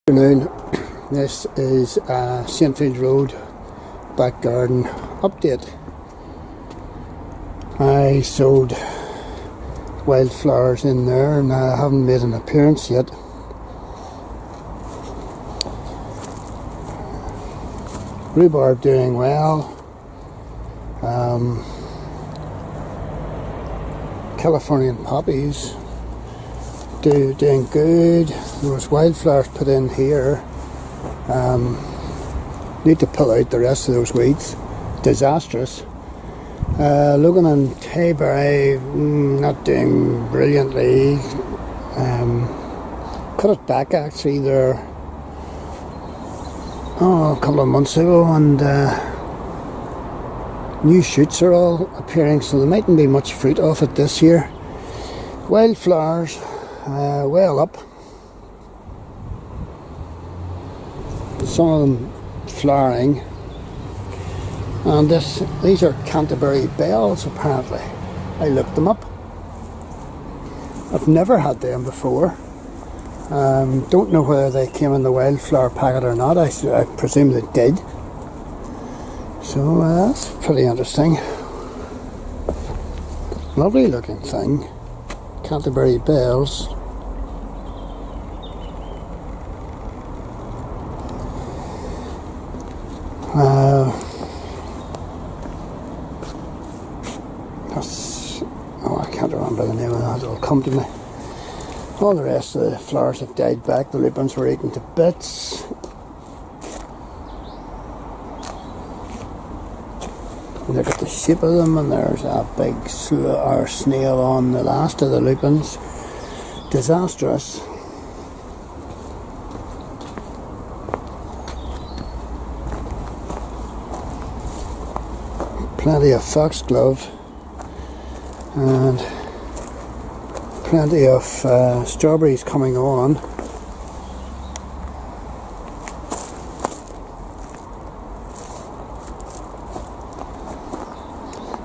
Afternoon. This is a Saintfield Road back garden update. I sowed wildflowers in there and I haven't made an appearance yet. Rhubarb doing well. Californian poppies doing good. There was wildflowers put in here. Need to pull out the rest of those weeds. Disastrous. Loganberry and Tayberry not doing brilliantly. Cut it back actually there a couple of months ago, and new shoots are all appearing, so there mightn't be much fruit off it this year. Wildflowers well up. Some of them flowering, and these are Cantebury Bells apparently. I looked them up. I've never had them before. Don't know whether they came in the wildflower packet or not. I presume they did. So that's pretty interesting. Lovely looking thing. Cantebury Bells. I can't remember the name of that, it'll come to me. All the rest of the flowers have died back, the lupins were eaten to bits. Look at the shape of them, and there's a big snail on the last of the lupins. Disastrous. Plenty of foxglove and plenty of strawberries coming on.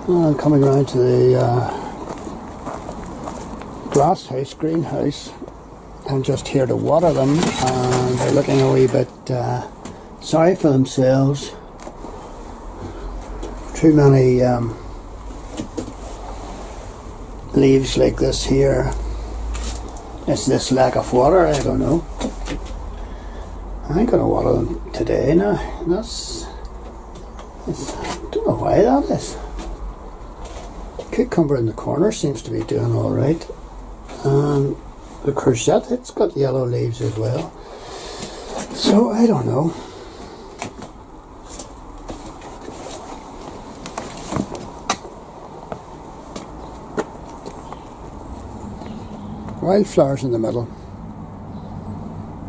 And coming around to the glass house, greenhouse. I'm just here to water them, and they're looking a wee bit sorry for themselves. Too many leaves like this here. It's this lack of water, I don't know. I ain't gonna water them today now. I don't know why that is. Cucumber in the corner seems to be doing alright. And the courgette, it's got yellow leaves as well. So I don't know. Wildflowers in the middle.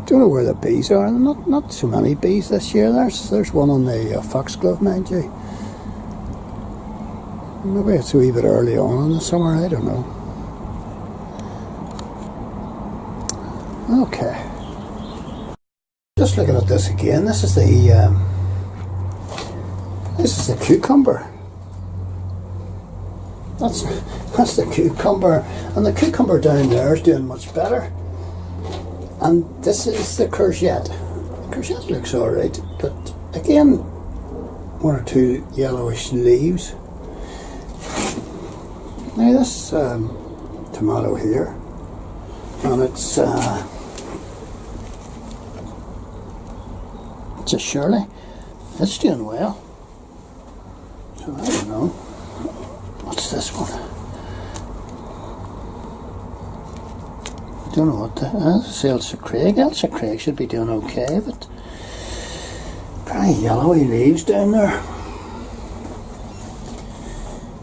Don't know where the bees are. Not so many bees this year. There's one on the foxglove, mind you. Maybe it's a wee bit early on in the summer. I don't know. Okay. Just looking at this again. This is the cucumber. That's the cucumber, and the cucumber down there is doing much better. And this is the courgette. The courgette looks alright, but again, one or two yellowish leaves. Now this tomato here, and it's a Shirley. It's doing well. So I don't know. What's this one? I don't know what the Elsa Craig. Elsa Craig should be doing okay, but pretty yellowy leaves down there.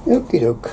Okie doke.